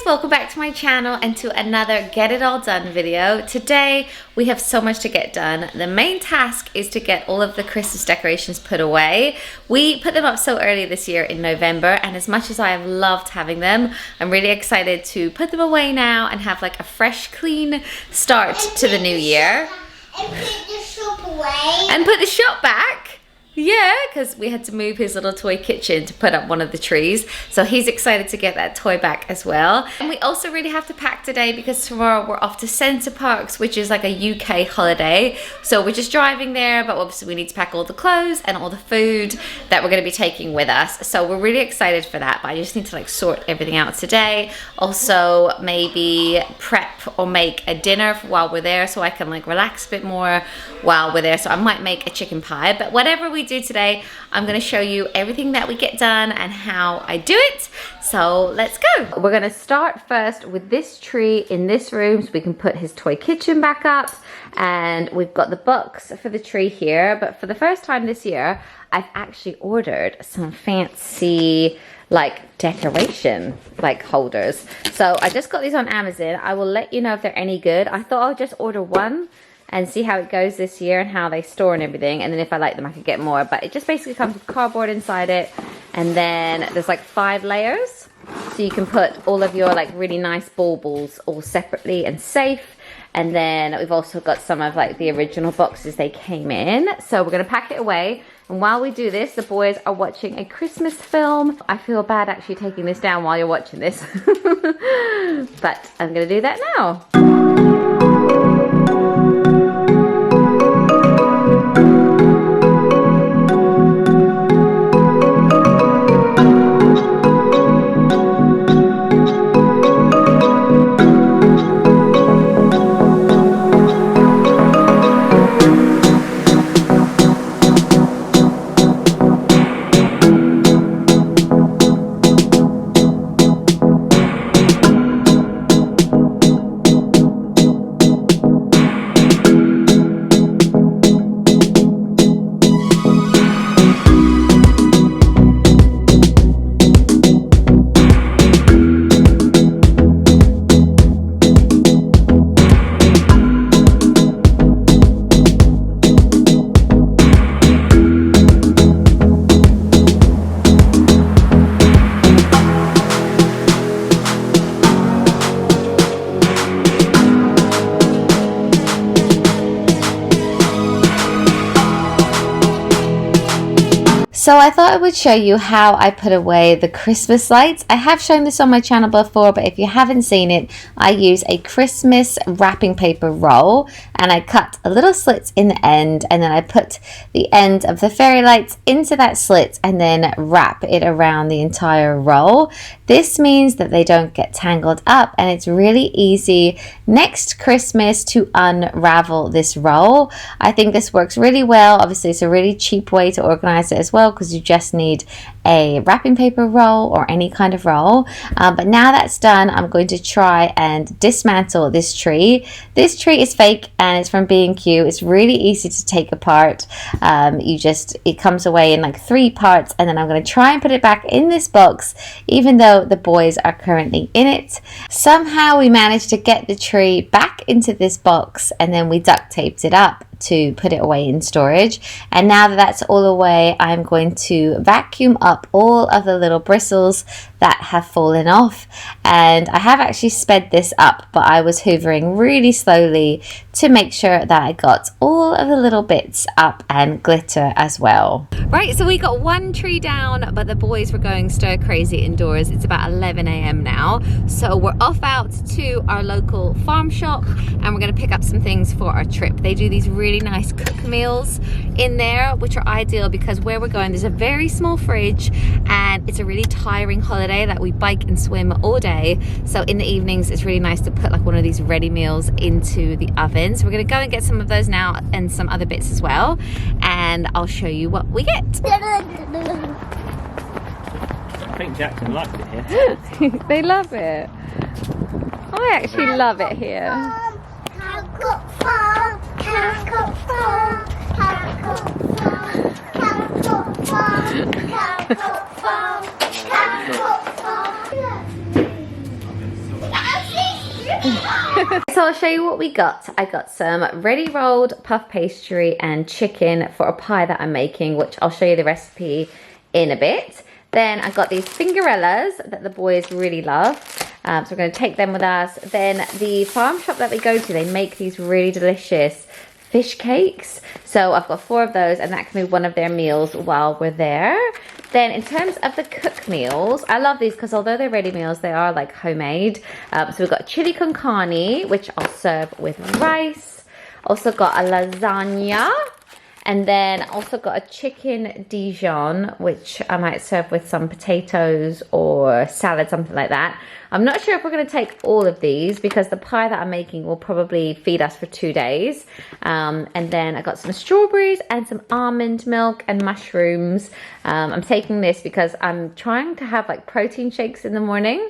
welcome back to my channel and to another Get It All Done video. Today we have so much to get done. The main task is to get all of the Christmas decorations put away. We put them up so early this year in November, and as much as I have loved having them, I'm really excited to put them away now and have like a fresh, clean start to the new year. And put the shop away. And put the shop back. Yeah, because we had to move his little toy kitchen to put up one of the trees. So he's excited to get that toy back as well. And we also really have to pack today because tomorrow we're off to Centre Parks, which is like a UK holiday. So we're just driving there, but obviously we need to pack all the clothes and all the food that we're going to be taking with us. So we're really excited for that, but I just need to like sort everything out today. Also maybe prep or make a dinner while we're there so I can like relax a bit more while we're there. So I might make a chicken pie, but whatever we do today, I'm going to show you everything that we get done and how I do it. So let's go. We're going to start first with this tree in this room so we can put his toy kitchen back up, and we've got the box for the tree here. But for the first time this year, I've actually ordered some fancy like decoration like holders. So I just got these on Amazon. I will let you know if they're any good. I thought I'll just order one and see how it goes this year and how they store and everything, and then if I like them I could get more. But it just basically comes with cardboard inside it, and then there's like 5 layers, so you can put all of your like really nice baubles all separately and safe. And then we've also got some of like the original boxes they came in, so we're gonna pack it away. And while we do this, the boys are watching a Christmas film. I feel bad actually taking this down while you're watching this but I'm gonna do that now. So I thought I would show you how I put away the Christmas lights. I have shown this on my channel before, but if you haven't seen it, I use a Christmas wrapping paper roll, and I cut a little slit in the end, and then I put the end of the fairy lights into that slit and then wrap it around the entire roll. This means that they don't get tangled up, and it's really easy next Christmas to unravel this roll. I think this works really well. Obviously, it's a really cheap way to organize it as well, because you just need a wrapping paper roll or any kind of roll. But now that's done, I'm going to try and dismantle this tree. This tree is fake and it's from B&Q. It's really easy to take apart. It comes away in like 3 parts, and then I'm going to try and put it back in this box even though the boys are currently in it. Somehow we managed to get the tree back into this box, and then we duct taped it up to put it away in storage. And now that that's all away, I'm going to vacuum up all of the little bristles that have fallen off. And I have actually sped this up, but I was hoovering really slowly to make sure that I got all of the little bits up and glitter as well. Right, so we got 1 tree down, but the boys were going stir crazy indoors. It's about 11 a.m. now, so we're off out to our local farm shop, and we're going to pick up some things for our trip. They do these really nice cook meals in there, which are ideal because where we're going there's a very small fridge, and it's a really tiring holiday that we bike and swim all day. So in the evenings it's really nice to put like one of these ready meals into the oven. So we're going to go and get some of those now, and some other bits as well, and I'll show you what we get. I think Jackson likes it here. They love it. I actually love it here. So I'll show you what we got. I got some ready rolled puff pastry and chicken for a pie that I'm making, which I'll show you the recipe in a bit. Then I got these fingerellas that the boys really love. So we're going to take them with us. Then the farm shop that we go to, they make these really delicious fish cakes. So I've got 4 of those, and that can be one of their meals while we're there. Then in terms of the cook meals, I love these because although they're ready meals, they are like homemade. So we've got chili con carne, which I'll serve with rice. Also got a lasagna. And then also got a chicken Dijon, which I might serve with some potatoes or salad, something like that. I'm not sure if we're going to take all of these because the pie that I'm making will probably feed us for 2 days. And then I got some strawberries and some almond milk and mushrooms. I'm taking this because I'm trying to have like protein shakes in the morning.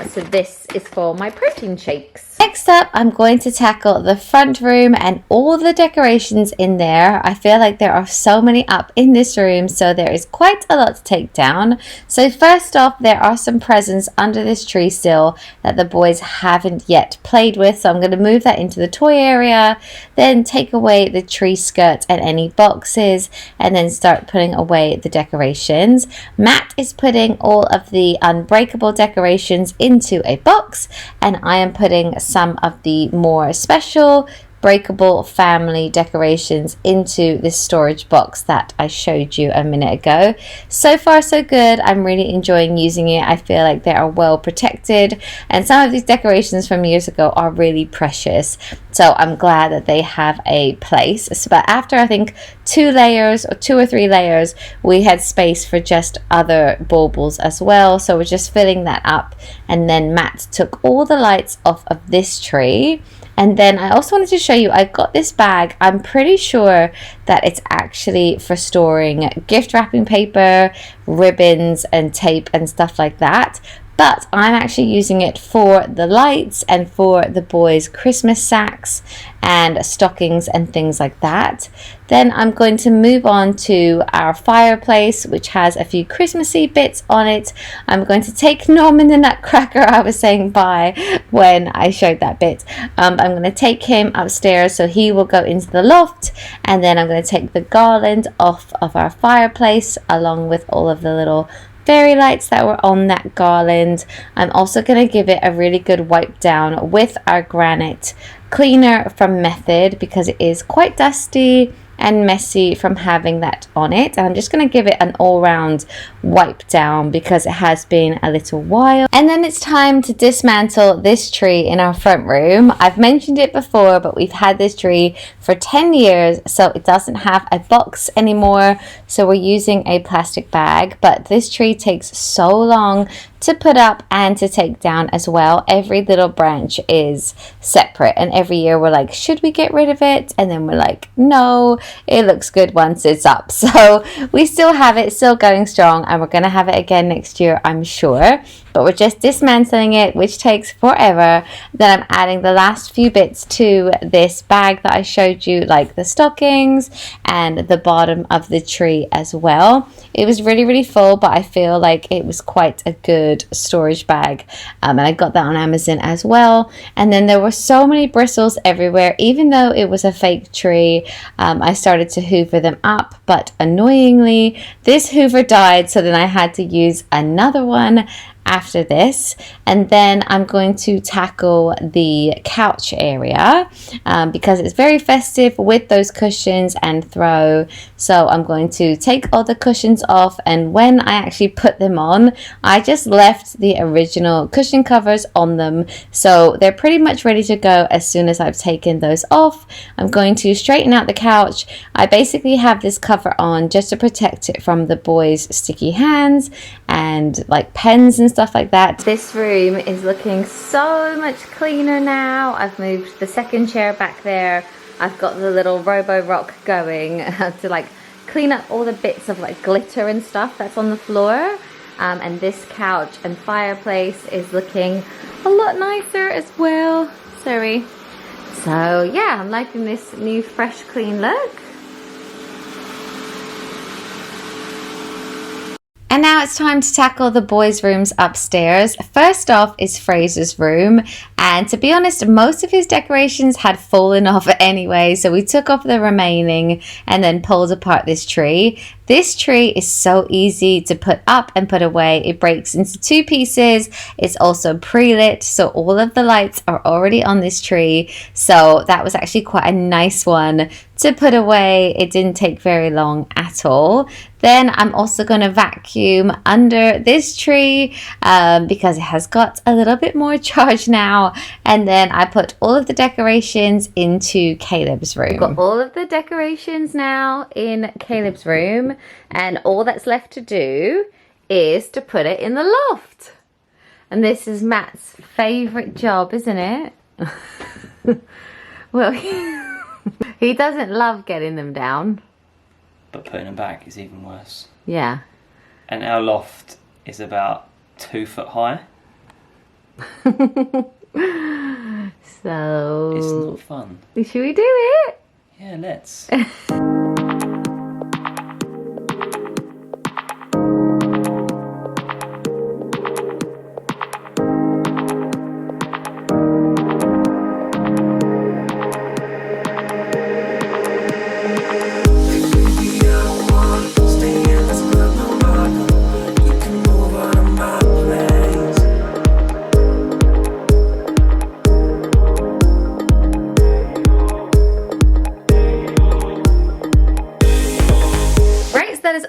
So this is for my protein shakes. Next up, I'm going to tackle the front room and all the decorations in there. I feel like there are so many up in this room, so there is quite a lot to take down. So first off, there are some presents under this tree still that the boys haven't yet played with. So I'm going to move that into the toy area, then take away the tree skirt and any boxes, and then start putting away the decorations. Matt is putting all of the unbreakable decorations into a box, and I am putting some of the more special breakable family decorations into this storage box that I showed you a minute ago. So far so good. I'm really enjoying using it. I feel like they are well protected, and some of these decorations from years ago are really precious, so I'm glad that they have a place. But after I think 2 layers or 2 or 3 layers, we had space for just other baubles as well, so we're just filling that up. And then Matt took all the lights off of this tree. And then I also wanted to show you, I got this bag. I'm pretty sure that it's actually for storing gift wrapping paper, ribbons and tape and stuff like that. But I'm actually using it for the lights and for the boys' Christmas sacks and stockings and things like that. Then I'm going to move on to our fireplace, which has a few Christmassy bits on it. I'm going to take Norman the Nutcracker. I was saying bye when I showed that bit. I'm going to take him upstairs, so he will go into the loft. And then I'm going to take the garland off of our fireplace along with all of the little fairy lights that were on that garland. I'm also going to give it a really good wipe down with our granite cleaner from Method because it is quite dusty and messy from having that on it. And I'm just going to give it an all-round wipe down because it has been a little while. And then it's time to dismantle this tree in our front room. I've mentioned it before, but we've had this tree for 10 years, so it doesn't have a box anymore, so we're using a plastic bag. But this tree takes so long to put up and to take down as well. Every little branch is separate, and every year we're like, should we get rid of it? And then we're like, no, it looks good once it's up. So we still have it, still going strong, and we're gonna have it again next year, I'm sure. But we're just dismantling it, which takes forever. Then I'm adding the last few bits to this bag that I showed you, like the stockings and the bottom of the tree as well. It was really, really full, but I feel like it was quite a good storage bag. And I got that on Amazon as well. And then there were so many bristles everywhere. Even though it was a fake tree, I started to hoover them up. But annoyingly, this hoover died, so then I had to use another one after this. And then I'm going to tackle the couch area because it's very festive with those cushions and throw. So I'm going to take all the cushions off, and when I actually put them on, I just left the original cushion covers on them, so they're pretty much ready to go as soon as I've taken those off. I'm going to straighten out the couch. I basically have this cover on just to protect it from the boys' sticky hands and like pens and stuff like that. This room is looking so much cleaner now. I've moved the second chair back there. I've got the little Robo Rock going to like clean up all the bits of like glitter and stuff that's on the floor. And this couch and fireplace is looking a lot nicer as well. Sorry. So yeah, I'm liking this new fresh clean look. And now it's time to tackle the boys' rooms upstairs. First off is Fraser's room. And to be honest, most of his decorations had fallen off anyway. So we took off the remaining and then pulled apart this tree. This tree is so easy to put up and put away. It breaks into 2 pieces. It's also pre-lit, so all of the lights are already on this tree. So that was actually quite a nice one to put away. It didn't take very long at all. Then I'm also going to vacuum under this tree because it has got a little bit more charge now. And then I put all of the decorations into Caleb's room. I've got all of the decorations now in Caleb's room. And all that's left to do is to put it in the loft. And this is Matt's favourite job, isn't it? Well, he doesn't love getting them down. But putting them back is even worse. Yeah. And our loft is about 2 foot high. So... it's not fun. Should we do it? Yeah, let's.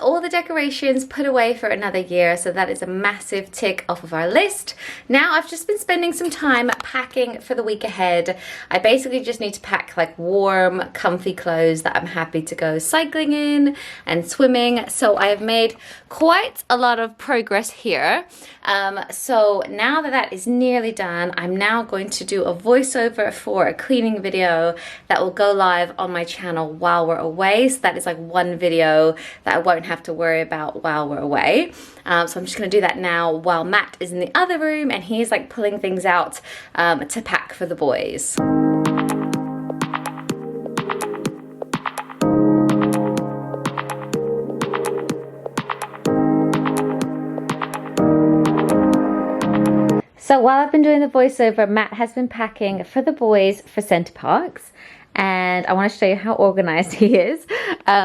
All the decorations put away for another year, so that is a massive tick off of our list. Now I've just been spending some time packing for the week ahead. I basically just need to pack like warm, comfy clothes that I'm happy to go cycling in and swimming. So I have made quite a lot of progress here. So now that that is nearly done, I'm now going to do a voiceover for a cleaning video that will go live on my channel while we're away. So that is like one video that I won't have to worry about while we're away. So I'm just going to do that now while Matt is in the other room and he's like pulling things out to pack for the boys. So while I've been doing the voiceover, Matt has been packing for the boys for Center Parks. And I want to show you how organized he is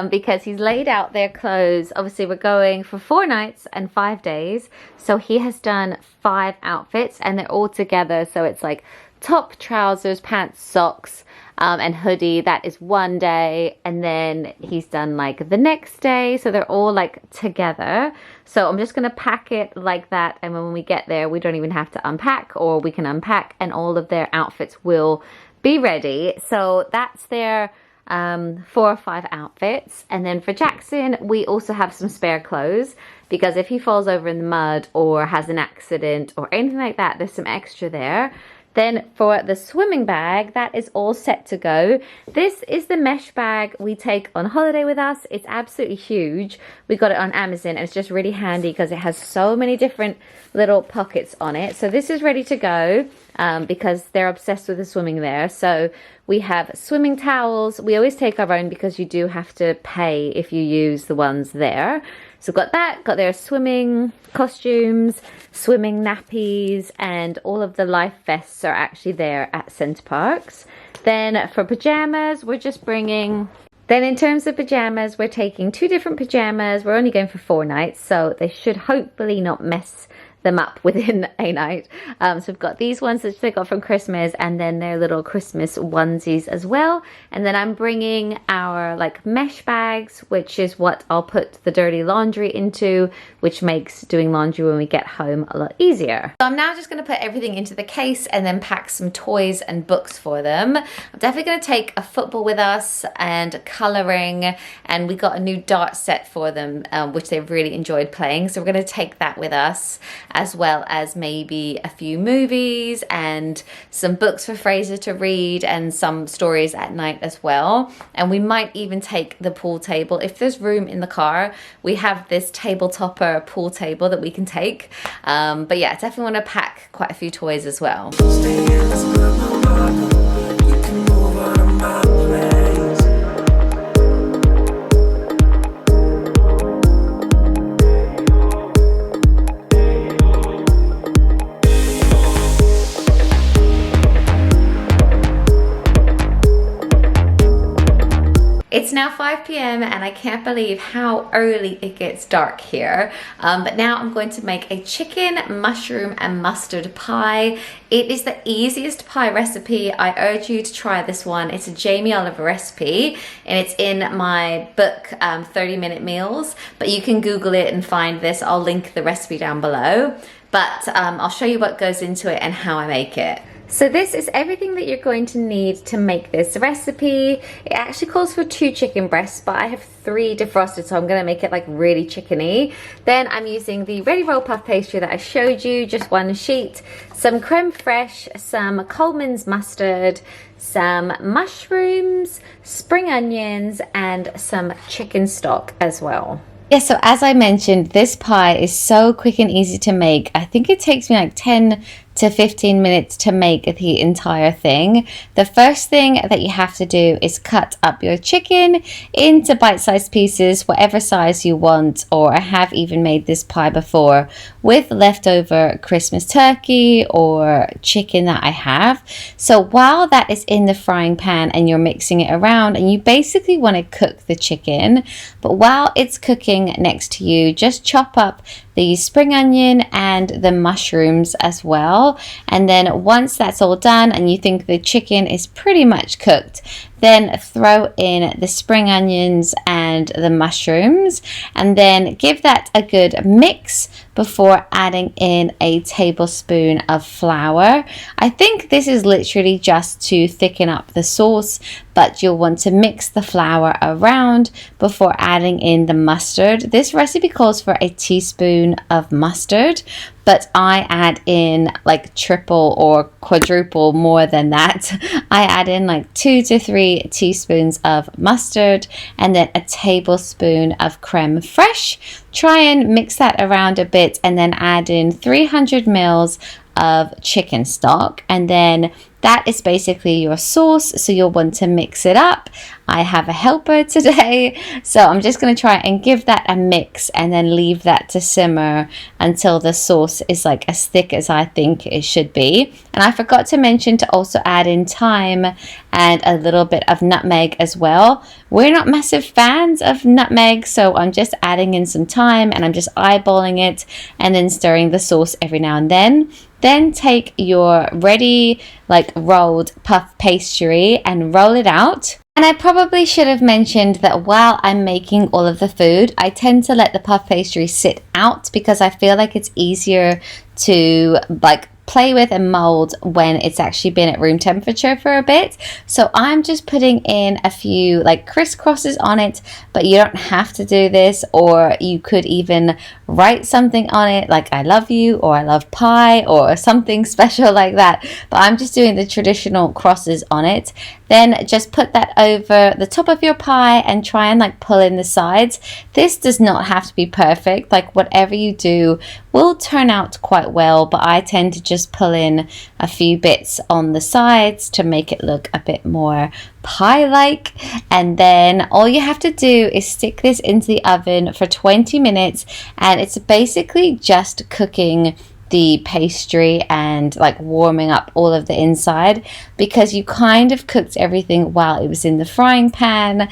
because he's laid out their clothes. Obviously, we're going for 4 nights and 5 days. So he has done 5 outfits and they're all together. So it's like top, trousers, pants, socks, and hoodie. That is one day. And then he's done like the next day. So they're all like together. So I'm just going to pack it like that. And when we get there, we don't even have to unpack, or we can unpack and all of their outfits will be ready. So that's their 4 or 5 outfits. And then for Jackson, we also have some spare clothes because if he falls over in the mud or has an accident or anything like that, there's some extra there. Then for the swimming bag, that is all set to go. This is the mesh bag we take on holiday with us. It's absolutely huge. We got it on Amazon and it's just really handy because it has so many different little pockets on it. So this is ready to go because they're obsessed with the swimming there. So we have swimming towels. We always take our own because you do have to pay if you use the ones there. So got that, got their swimming costumes, swimming nappies, and all of the life vests are actually there at Center Parks. Then for pajamas, we're just bringing... Then in terms of pajamas, we're taking 2 different pajamas. We're only going for 4 nights, so they should hopefully not mess them up within a night. So we've got these ones that they got from Christmas, and then their little Christmas onesies as well. And then I'm bringing our like mesh bags, which is what I'll put the dirty laundry into, which makes doing laundry when we get home a lot easier. So I'm now just going to put everything into the case and then pack some toys and books for them. I'm definitely going to take a football with us and colouring, and we got a new dart set for them, which they really enjoyed playing. So we're going to take that with us, as well as maybe a few movies and some books for Fraser to read and some stories at night as well. And we might even take the pool table. If there's room in the car, we have this table topper pool table that we can take. But yeah, definitely want to pack quite a few toys as well. It's now 5 p.m. and I can't believe how early it gets dark here. But now I'm going to make a chicken, mushroom and mustard pie. It is the easiest pie recipe. I urge you to try this one. It's a Jamie Oliver recipe and it's in my book 30-minute meals, but you can Google it and find this. I'll link the recipe down below, but I'll show you what goes into it and how I make it. So this is everything that you're going to need to make this recipe. It actually calls for 2 chicken breasts, but I have 3 defrosted, so I'm gonna make it like really chickeny. Then I'm using the ready roll puff pastry that I showed you, just 1 sheet, some creme fraiche, some Coleman's mustard, some mushrooms, spring onions, and some chicken stock as well. Yeah, so as I mentioned, this pie is so quick and easy to make. I think it takes me like 10 to 15 minutes to make the entire thing. The first thing that you have to do is cut up your chicken into bite-sized pieces, whatever size you want, or I have even made this pie before with leftover Christmas turkey or chicken that I have. So while that is in the frying pan and you're mixing it around, and you basically want to cook the chicken, but while it's cooking next to you, just chop up the spring onion and the mushrooms as well. And then once that's all done and you think the chicken is pretty much cooked, then throw in the spring onions and the mushrooms and then give that a good mix before adding in a tablespoon of flour. I think this is literally just to thicken up the sauce, but you'll want to mix the flour around before adding in the mustard. This recipe calls for a teaspoon of mustard, but I add in like triple or quadruple more than that. I add in like 2 to 3 teaspoons of mustard and then a tablespoon of creme fraiche. Try and mix that around a bit and then add in 300 mils of chicken stock, and then that is basically your sauce, so you'll want to mix it up. I have a helper today, so I'm just going to try and give that a mix and then leave that to simmer until the sauce is like as thick as I think it should be. And I forgot to mention to also add in thyme and a little bit of nutmeg as well. We're not massive fans of nutmeg, so I'm just adding in some thyme and I'm just eyeballing it and then stirring the sauce every now and then. Then take your ready like rolled puff pastry and roll it out. And I probably should have mentioned that while I'm making all of the food, I tend to let the puff pastry sit out because I feel like it's easier to like play with and mold when it's actually been at room temperature for a bit. So I'm just putting in a few like crisscrosses on it, but you don't have to do this, or you could even write something on it like I love you or I love pie or something special like that, but I'm just doing the traditional crosses on it. Then just put that over the top of your pie and try and like pull in the sides. This does not have to be perfect, like whatever you do will turn out quite well, but I tend to just pull in a few bits on the sides to make it look a bit more pie-like. And then all you have to do is stick this into the oven for 20 minutes, and it's basically just cooking the pastry and like warming up all of the inside, because you kind of cooked everything while it was in the frying pan,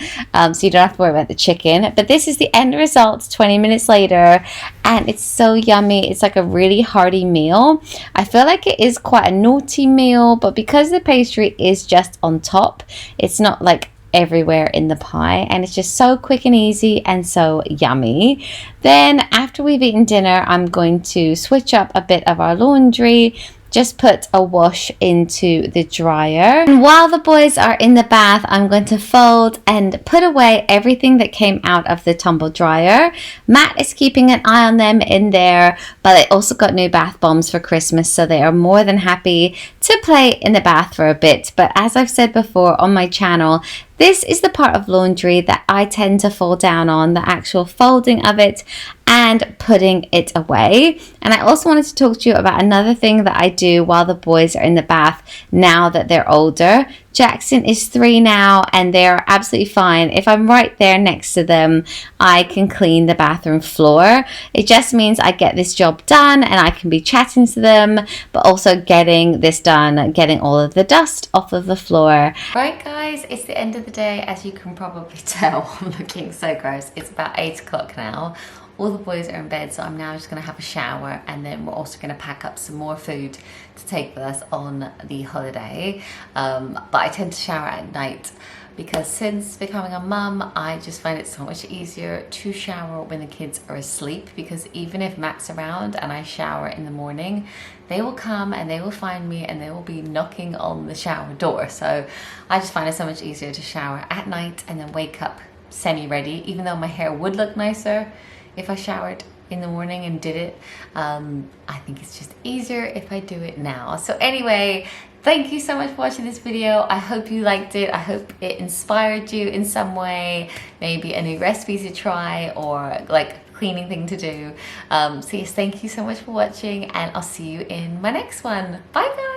so you don't have to worry about the chicken. But this is the end result 20 minutes later, and it's so yummy. It's like a really hearty meal. I feel like it is quite a naughty meal, but because the pastry is just on top, it's not like everywhere in the pie, and it's just so quick and easy and so yummy. Then after we've eaten dinner, I'm going to switch up a bit of our laundry, just put a wash into the dryer. And while the boys are in the bath, I'm going to fold and put away everything that came out of the tumble dryer. Matt is keeping an eye on them in there, but I also got new bath bombs for Christmas, so they are more than happy to play in the bath for a bit. But as I've said before on my channel, this is the part of laundry that I tend to fall down on, the actual folding of it and putting it away. And I also wanted to talk to you about another thing that I do while the boys are in the bath now that they're older Jackson is 3 now and they're absolutely fine. If I'm right there next to them, I can clean the bathroom floor. It just means I get this job done and I can be chatting to them, but also getting this done, getting all of the dust off of the floor. Right guys, it's the end of the day. As you can probably tell, I'm looking so gross. It's about 8 o'clock now. All the boys are in bed, so I'm now just going to have a shower, and then we're also going to pack up some more food to take with us on the holiday. But I tend to shower at night because since becoming a mum, I just find it so much easier to shower when the kids are asleep, because even if Matt's around and I shower in the morning, they will come and they will find me and they will be knocking on the shower door. So I just find it so much easier to shower at night and then wake up semi-ready, even though my hair would look nicer if I showered in the morning and did it. I think it's just easier if I do it now. So anyway, thank you so much for watching this video. I hope you liked it. I hope it inspired you in some way, maybe a new recipe to try or like cleaning thing to do. So yes, thank you so much for watching, and I'll see you in my next one. Bye guys.